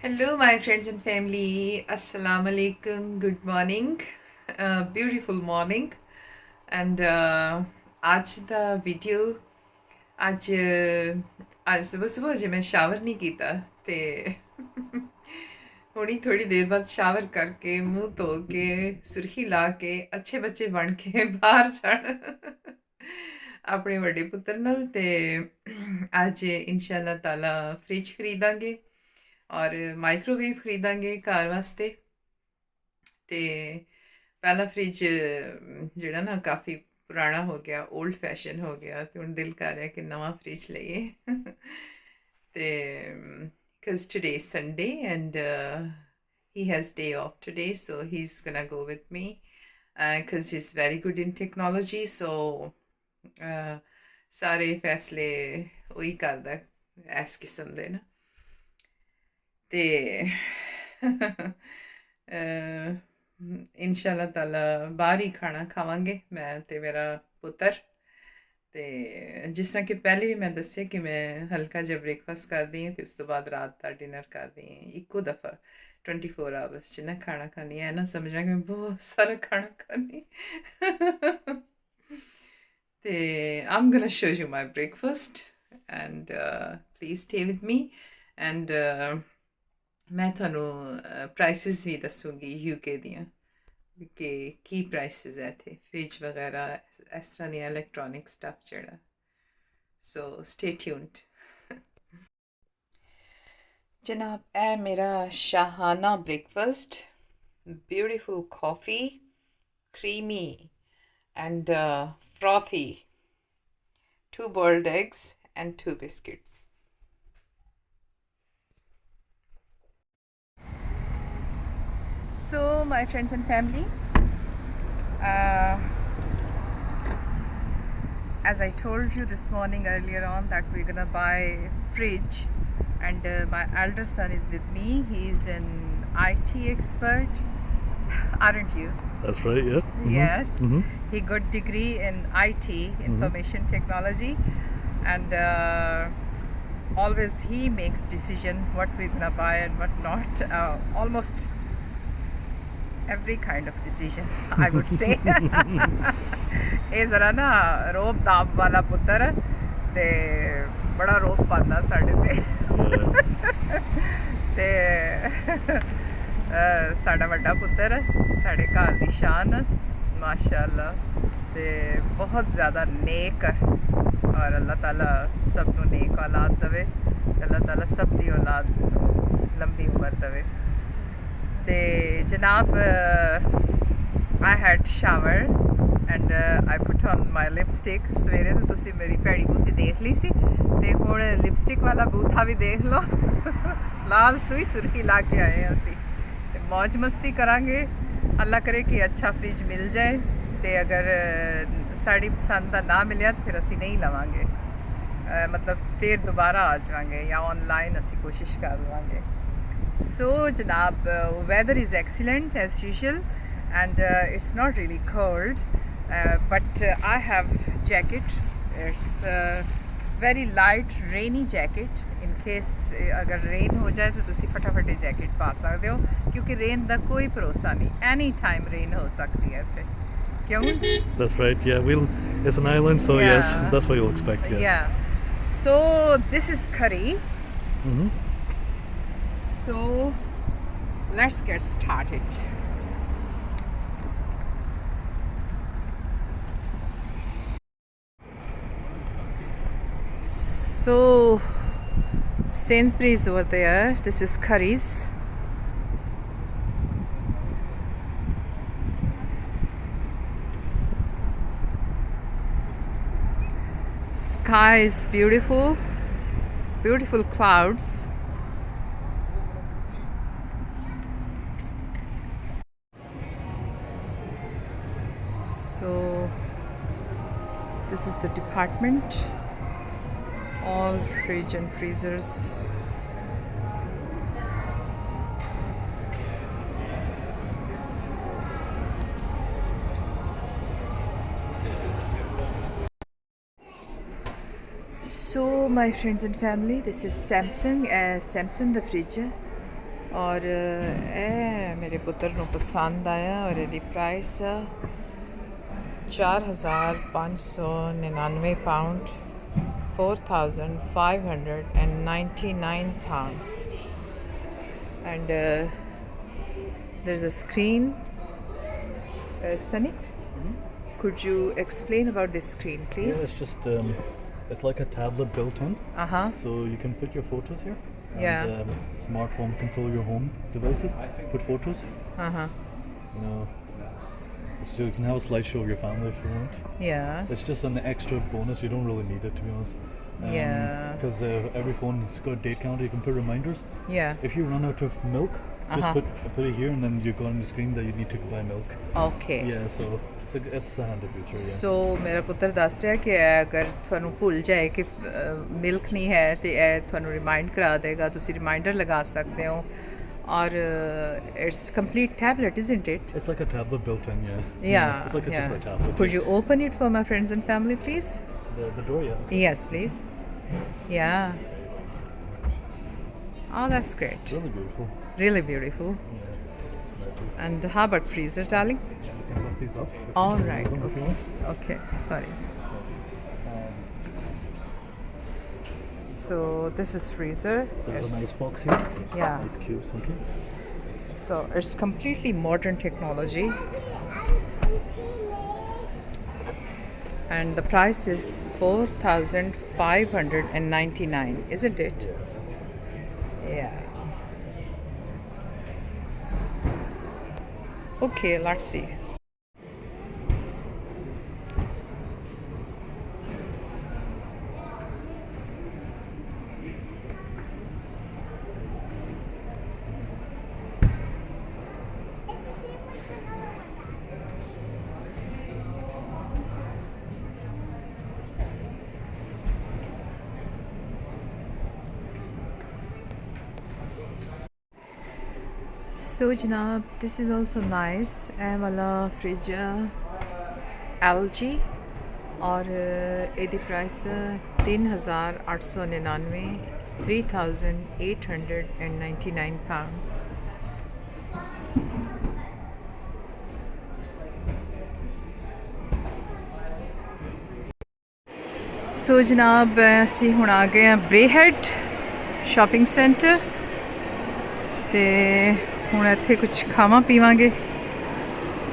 Hello, my friends and family. Assalamu alaikum. Good morning. Beautiful morning. And आज ਦਾ video ਅੱਜ ਅੱਜ ਸਵੇਰ ਸਵੇਰ ਜੇ ਮੈਂ ਸ਼ਾਵਰ ਨਹੀਂ ਕੀਤਾ ਤੇ ਹੁਣੀ ਥੋੜੀ ਦੇਰ ਬਾਅਦ ਸ਼ਾਵਰ ਕਰਕੇ ਮੂੰਹ ਧੋ ਕੇ ਸੁਰਖੀ ਲਾ ਕੇ ਅੱਛੇ ਬੱਚੇ ਬਣ ਕੇ ਬਾਹਰ ਜਾਣ ਆਪਣੇ ਵੱਡੇ ਪੁੱਤਰ ਨਾਲ ਤੇ ਅੱਜ ਇਨਸ਼ਾਅੱਲਾ ਤਾਲਾ ਫ੍ਰਿਜ ਖਰੀਦਾਂਗੇ ਔਰ ਮਾਈਕ੍ਰੋਵੇਵ ਖਰੀਦਾਂਗੇ ਘਰ ਵਾਸਤੇ ਤੇ ਪਹਿਲਾ ਫ੍ਰਿਜ ਜਿਹੜਾ ਨਾ ਕਾਫੀ ਪੁਰਾਣਾ ਹੋ ਗਿਆ 올ਡ ਫੈਸ਼ਨ ਹੋ ਗਿਆ ਤੇ ਹੁਣ ਦਿਲ ਕਰ ਰਿਹਾ ਕਿ ਨਵਾਂ ਫ੍ਰਿਜ ਲਈਏ ਤੇ because today is Sunday and he has day off today so he's gonna go with me because he's very good in technology so ਸਾਰੇ ਫੈਸਲੇ ਉਹੀ ਕਰਦਾ ਇਸ ਕਿਸਮ ਦੇ ਨਾ ਤੇ ਇਨਸ਼ਾਅੱਲਾ ਤਾਲਾ ਬਾਹਰ ਹੀ ਖਾਣਾ ਖਾਵਾਂਗੇ ਮੈਂ ਤੇ ਮੇਰਾ ਪੁੱਤਰ ਤੇ ਜਿਸ ਤਰ੍ਹਾਂ ਕਿ ਪਹਿਲੇ ਵੀ ਮੈਂ ਦੱਸਿਆ ਕਿ ਮੈਂ ਹਲਕਾ ਜਿਹਾ ਬ੍ਰੇਕਫਾਸਟ ਕਰਦੀ ਹਾਂ ਤੇ ਉਸ ਤੋਂ ਬਾਅਦ ਰਾਤ ਦਾ ਡਿਨਰ ਕਰਦੀ ਹਾਂ ਇੱਕੋ ਦਫਾ 24 ਆਵਰਸ 'ਚ ਨਾ ਖਾਣਾ ਖਾਣੀ ਹੈ ਨਾ ਸਮਝਣਾ ਕਿ ਮੈਂ ਬਹੁਤ ਸਾਰਾ ਖਾਣਾ ਖਾਣੀ ਤੇ I'm gonna show you my breakfast and please stay with me and ਮੈਂ ਤੁਹਾਨੂੰ ਪ੍ਰਾਈਸਿਸ ਵੀ ਦੱਸੂਗੀ ਯੂਕੇ ਦੀਆਂ ਕਿ ਕੀ ਪ੍ਰਾਈਸਿਸ ਹੈ ਇੱਥੇ ਫ੍ਰਿਜ ਵਗੈਰਾ ਇਸ ਤਰ੍ਹਾਂ ਦੀਆਂ ਇਲੈਕਟ੍ਰੋਨਿਕ ਸਟੱਫ ਜਿਹੜਾ ਸੋ ਸਟੇ ਟਿਊਨਡ ਜਨਾਬ ਇਹ ਮੇਰਾ ਸ਼ਾਹਾਨਾ breakfast beautiful coffee creamy and frothy 2 boiled eggs and 2 biscuits. So my friends and family, as I told you this morning earlier on that we're gonna buy fridge and my elder son is with me. He's an IT expert, aren't you? That's right, yeah. Yes. He got degree in IT, information technology, and always he makes decision what we're gonna buy and what not. Almost every kind of decision, I would say. ਇਹ ਜ਼ਰਾ ਨਾ ਰੋਬ ਦਾਬ ਵਾਲਾ ਪੁੱਤਰ ਤੇ ਬੜਾ ਰੋਬ ਪਾਉਂਦਾ ਸਾਡੇ ਤੇ ਸਾਡਾ ਵੱਡਾ ਪੁੱਤਰ ਸਾਡੇ ਘਰ ਦੀ ਸ਼ਾਨ ਮਾਸ਼ਾਅੱਲਾ ਤੇ ਬਹੁਤ ਜ਼ਿਆਦਾ ਨੇਕ ਔਰ ਅੱਲਾਹ ਤਾਲਾ ਸਭ ਨੂੰ ਨੇਕ ਔਲਾਦ ਦੇਵੇ ਅੱਲਾਹ ਤਾਲਾ ਸਭ ਦੀ ਔਲਾਦ ਲੰਬੀ ਉਮਰ ਦੇਵੇ ਤੇ ਜਨਾਬ I had shower and I put on my lipstick ਸਵੇਰੇ ਤਾਂ ਤੁਸੀਂ ਮੇਰੀ ਭੈੜੀ ਬੂਥੀ ਦੇਖ ਲਈ ਸੀ ਤੇ ਹੁਣ ਲਿਪਸਟਿਕ ਵਾਲਾ ਬੂਥਾ ਵੀ ਦੇਖ ਲਓ ਲਾਲ ਸੂਈ ਸੁਰਖੀ ਲਾ ਕੇ ਆਏ ਅਸੀਂ मौज मस्ती करांगे अल्लाह करे कि अच्छा फ्रिज मिल जाए तो अगर साड़ी पसंद का ना मिले तो फिर असी नहीं लवांगे मतलब फिर दोबारा आ जाएंगे या ऑनलाइन असी कोशिश कर लवांगे सो जनाब weather is excellent as usual and it's not really cold but I have jacket it's very light rainy jacket in case अगर रेन हो जाए तो तुसी फटाफट जैकेट पा सकते हो क्योंकि रेन का कोई भरोसा नहीं एनी टाइम रेन हो सकती है इत्थे क्यों That's right, yeah. It's an island, so yes, that's what you'll expect, yeah. So this is curry. So let's get started. So Sainsbury's over there. This is Curry's. Sky is beautiful, beautiful clouds. So this is the department. All fridge and freezers. So my friends and family, this is Samsung the fridge और ਇਹ ਮੇਰੇ ਪੁੱਤਰ ਨੂੰ ਪਸੰਦ ਆਇਆ ਔਰ ਇਹਦੀ price 4,599 pound, 4,599 pounds. And there's a screen. Sunny, could you explain about this screen, Yeah, please? it's just it's like a tablet built in, so you can put your photos here. Yeah. And, smart home control your home devices. Put photos. Uh-huh. You know, so you can have a slideshow of your family if you want. Yeah. It's just an extra bonus. You don't really need it, to be honest. Yeah. Because every phone's got a date counter. You can put reminders. Yeah. If you run out of milk, just put it here, and then you go on the screen that you need to buy milk. Okay. Yeah, so it's a handy feature. Yeah. ਸੋ ਮੇਰਾ ਪੁੱਤਰ ਦੱਸ ਰਿਹਾ ਕਿ ਇਹ ਅਗਰ ਤੁਹਾਨੂੰ ਭੁੱਲ ਜਾਏ ਕਿ ਮਿਲਕ ਨਹੀਂ ਹੈ ਤੇ ਇਹ ਤੁਹਾਨੂੰ ਰਿਮਾਈਂਡ ਕਰਾ ਦੇਗਾ, ਤੁਸੀਂ ਰਿਮਾਈਂਡਰ ਲਗਾ ਸਕਦੇ ਹੋ ਔਰ it's complete tablet, isn't it? It's like a tablet built in, yeah. Yeah. It's like yeah. just a tablet. Could you open it for my friends and family, please? The door, yeah. Yes, please. Yeah. Oh, that's great. It's really beautiful. Really beautiful. Yeah. And how about freezer, darling? You can lift these up. All right. If you want. Okay, sorry. So this is freezer. There's It's- an ice box here. Yeah. Ice cubes, okay. So it's completely modern technology. And the price is 4,599, isn't it? Yes. Yeah. Okay, let's see. So Janab, this is also nice. ਇਹ ਵਾਲਾ fridge LG और ਇਹਦੀ price 3,899, 3,899 pounds. So ਜਨਾਬ ਅਸੀਂ ਹੁਣ ਆ ਗਏ ਹਾਂ ਬ੍ਰੇਹੈਡ ਸ਼ਾਪਿੰਗ ਸੈਂਟਰ ਤੇ ਹੁਣ ਇੱਥੇ ਕੁਝ ਖਾਵਾਂ ਪੀਵਾਂਗੇ,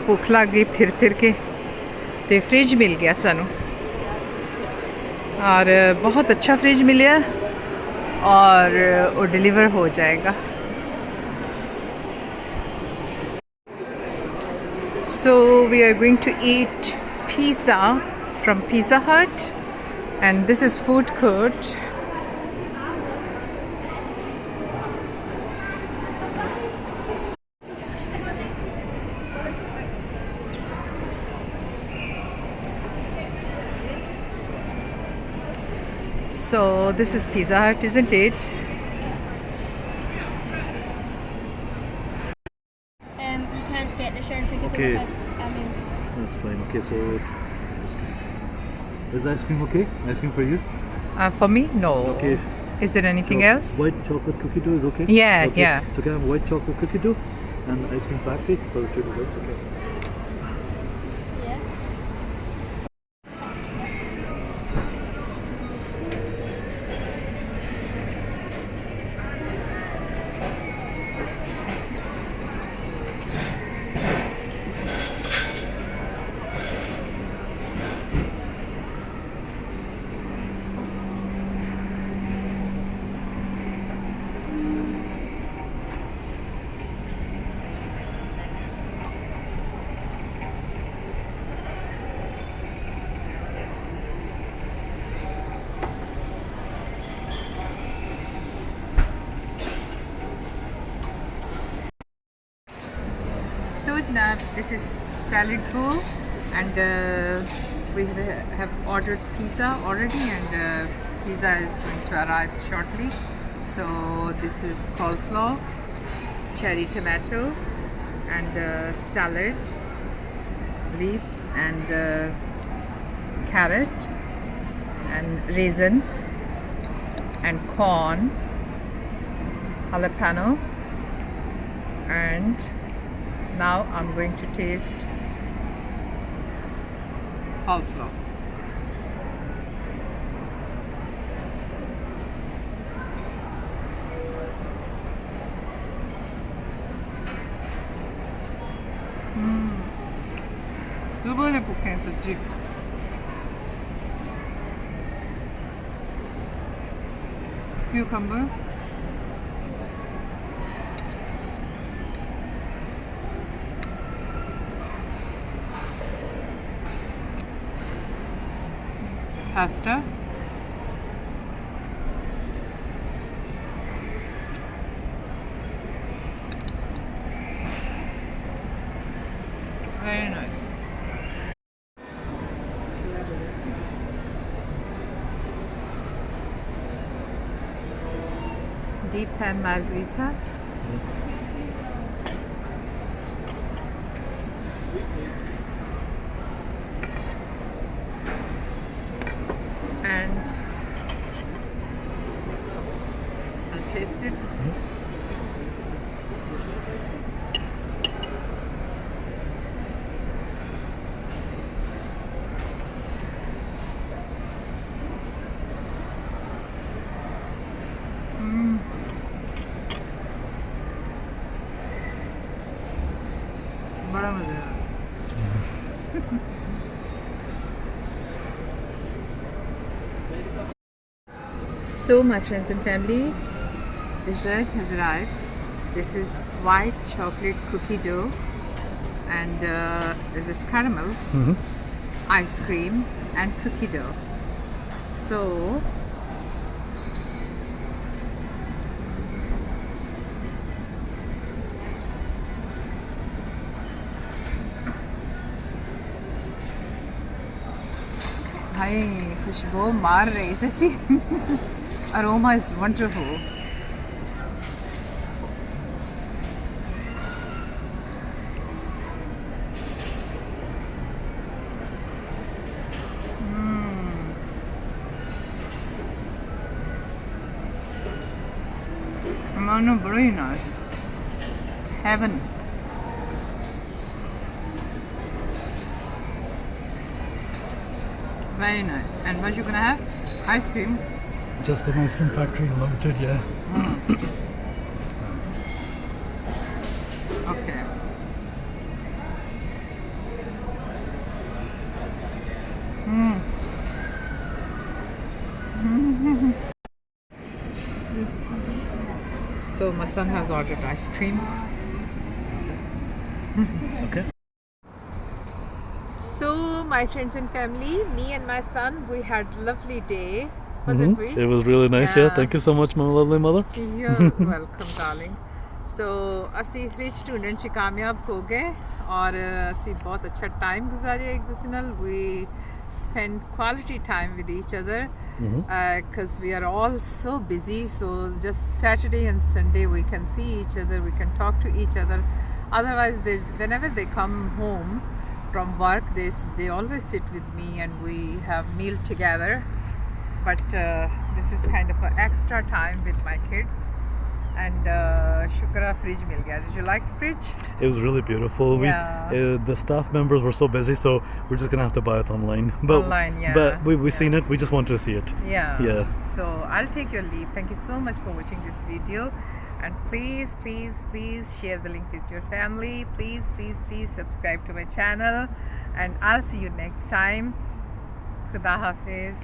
ਭੁੱਖ ਲੱਗ ਗਈ ਫਿਰ ਕੇ ਤੇ ਫ੍ਰਿਜ ਮਿਲ ਗਿਆ ਸਾਨੂੰ और बहुत अच्छा फ्रिज मिला और वो डिलीवर हो जाएगा. So we are going to eat pizza from Pizza Hut and this is food court. So this is Pizza Hut, isn't it? You can't get the sharing ticket. Okay. That's fine. Okay, so is ice cream okay? Ice cream for you? For me, no. Okay. Is there anything else? White chocolate cookie dough is okay? Yeah, okay. yeah. So can I have white chocolate cookie dough and ice cream factory for two desserts? Okay. Yeah. So Janab, this is salad bowl and we have ordered pizza already and pizza is going to arrive shortly. So this is coleslaw, cherry tomato and salad leaves and carrot and raisins and corn, jalapeno And now I'm going to taste coleslaw. सुबह से भूखे हैं सच्ची. Cucumber. Pasta. Very nice. Deep pan margarita. And I'll taste it. बड़ा मजा आया. So my friends and family, dessert has arrived. This is white chocolate cookie dough, and this is caramel, ice cream, and cookie dough. So भाई खुशबू मार रही सच्ची. Aroma is wonderful. Mano, very nice. Heaven. Very nice. And what you gonna have? Ice cream. Just an ice cream factory limited, yeah. Okay. So my son has ordered ice cream. Okay. So my friends and family, me and my son, we had lovely day. Was it great? It was really nice, yeah. Yeah. Thank you so much, my lovely mother. You're welcome, darling. So ਅਸੀਂ fridge ਢੂੰਡਣ 'ਚ ਕਾਮਯਾਬ ਹੋ ਗਏ ਔਰ ਅਸੀਂ ਬਹੁਤ ਅੱਛਾ time ਗੁਜ਼ਾਰਿਆ ਇੱਕ ਦੂਸਰੇ ਨਾਲ. We spend quality time with each other because we are all so busy. So just Saturday and Sunday we can see each other, we can talk to each other. Otherwise, whenever they come home from work, they always sit with me and we have meal together. But this is kind of an extra time with my kids. And shukra fridge mil gaya. Did you like fridge? It was really beautiful. Yeah. The staff members were so busy, so we're just gonna have to buy it online. But, Online, yeah. But we've seen it. We just want to see it. Yeah. Yeah. So I'll take your leave. Thank you so much for watching this video. And please, please, please share the link with your family. Please, please, please subscribe to my channel. And I'll see you next time. Khuda Hafiz.